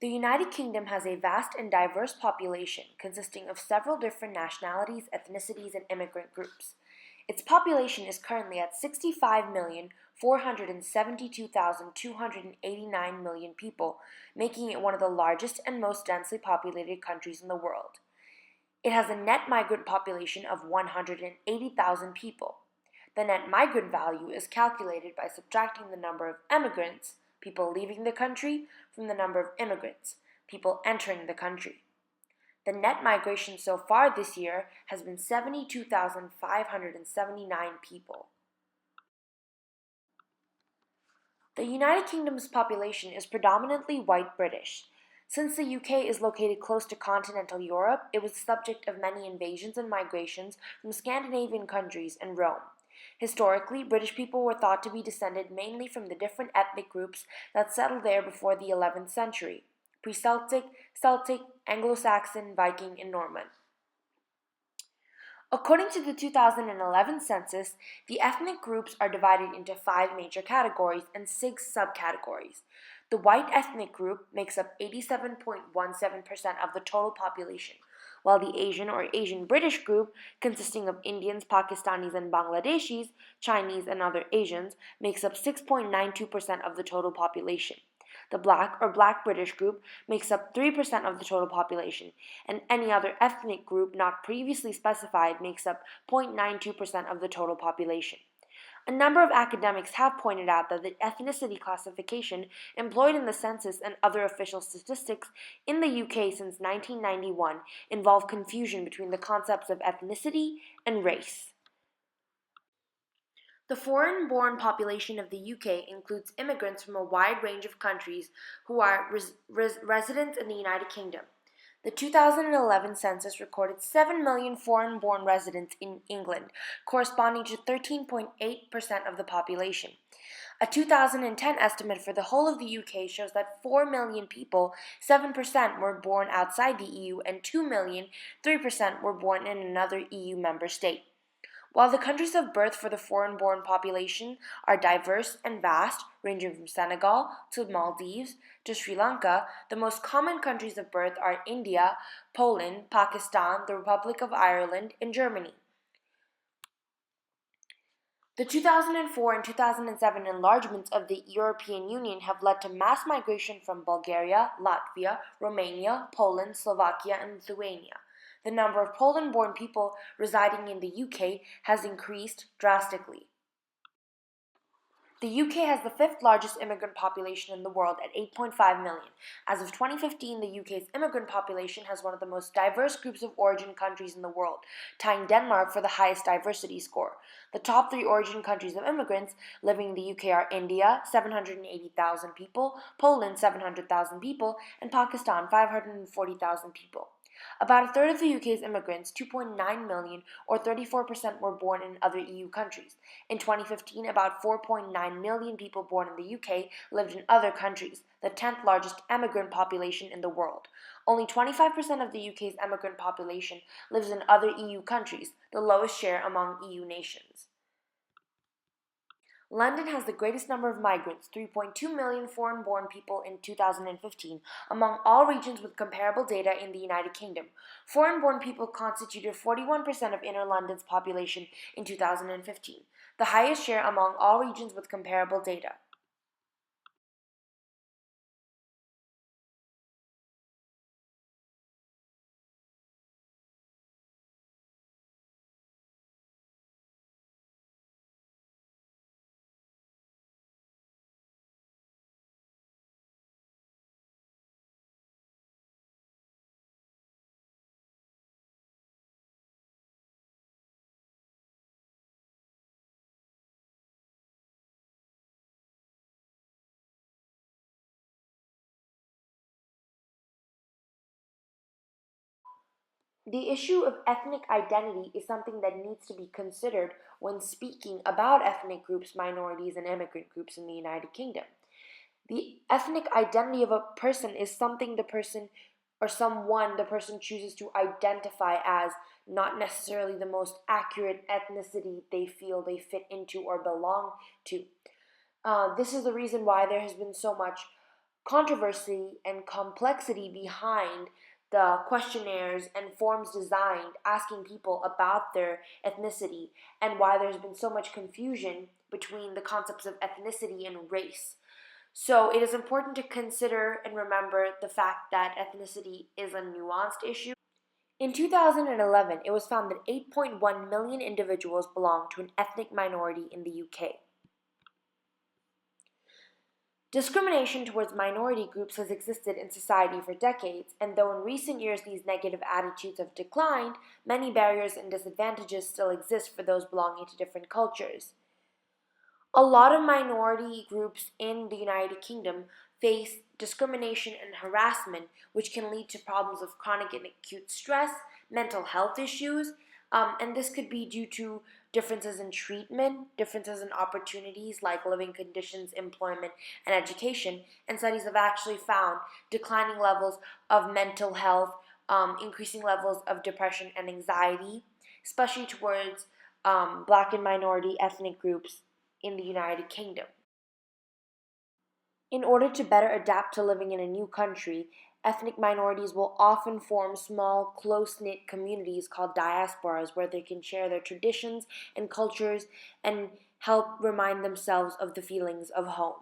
The United Kingdom has a vast and diverse population consisting of several different nationalities, ethnicities, and immigrant groups. Its population is currently at 65,472,289 million people, making it one of the largest and most densely populated countries in the world. It has a net migrant population of 180,000 people. The net migrant value is calculated by subtracting the number of emigrants, people leaving the country, from the number of immigrants, people entering the country. The net migration so far this year has been 72,579 people. The United Kingdom's population is predominantly white British. Since the UK is located close to continental Europe, it was the subject of many invasions and migrations from Scandinavian countries and Rome. Historically, British people were thought to be descended mainly from the different ethnic groups that settled there before the 11th century: pre-Celtic, Celtic, Anglo-Saxon, Viking, and Norman. According to the 2011 census, the ethnic groups are divided into 5 major categories and 6 subcategories. The white ethnic group makes up 87.17% of the total population, while the Asian or Asian British group, consisting of Indians, Pakistanis, and Bangladeshis, Chinese, and other Asians, makes up 6.92% of the total population. The Black or Black British group makes up 3% of the total population, and any other ethnic group not previously specified makes up 0.92% of the total population. A number of academics have pointed out that the ethnicity classification employed in the census and other official statistics in the UK since 1991 involve confusion between the concepts of ethnicity and race. The foreign-born population of the UK includes immigrants from a wide range of countries who are residents in the United Kingdom. The 2011 census recorded 7 million foreign-born residents in England, corresponding to 13.8% of the population. A 2010 estimate for the whole of the UK shows that 4 million people, 7%, were born outside the EU, and 2 million, 3%, were born in another EU member state. While the countries of birth for the foreign-born population are diverse and vast, ranging from Senegal to Maldives to Sri Lanka, the most common countries of birth are India, Poland, Pakistan, the Republic of Ireland, and Germany. The 2004 and 2007 enlargements of the European Union have led to mass migration from Bulgaria, Latvia, Romania, Poland, Slovakia, and Lithuania. The number of Poland-born people residing in the UK has increased drastically. The UK has the 5th largest immigrant population in the world at 8.5 million. As of 2015, the UK's immigrant population has one of the most diverse groups of origin countries in the world, tying Denmark for the highest diversity score. The top 3 origin countries of immigrants living in the UK are India, 780,000 people, Poland, 700,000 people, and Pakistan, 540,000 people. About a third of the UK's immigrants, 2.9 million, or 34%, were born in other EU countries. In 2015, about 4.9 million people born in the UK lived in other countries, the 10th largest emigrant population in the world. Only 25% of the UK's emigrant population lives in other EU countries, the lowest share among EU nations. London has the greatest number of migrants, 3.2 million foreign-born people in 2015, among all regions with comparable data in the United Kingdom. Foreign-born people constituted 41% of Inner London's population in 2015, the highest share among all regions with comparable data. The issue of ethnic identity is something that needs to be considered when speaking about ethnic groups, minorities, and immigrant groups in the United Kingdom. The ethnic identity of a person is something the person or someone the person chooses to identify as, not necessarily the most accurate ethnicity they feel they fit into or belong to. This is the reason why there has been so much controversy and complexity behind the questionnaires and forms designed asking people about their ethnicity and why there's been so much confusion between the concepts of ethnicity and race. So it is important to consider and remember the fact that ethnicity is a nuanced issue. In 2011, it was found that 8.1 million individuals belong to an ethnic minority in the UK. Discrimination towards minority groups has existed in society for decades, and though in recent years these negative attitudes have declined, many barriers and disadvantages still exist for those belonging to different cultures. A lot of minority groups in the United Kingdom face discrimination and harassment, which can lead to problems of chronic and acute stress, mental health issues, and this could be due to differences in treatment, differences in opportunities like living conditions, employment, and education. And studies have actually found declining levels of mental health, increasing levels of depression and anxiety, especially towards Black and minority ethnic groups in the United Kingdom. In order to better adapt to living in a new country, ethnic minorities will often form small, close knit communities called diasporas where they can share their traditions and cultures and help remind themselves of the feelings of home.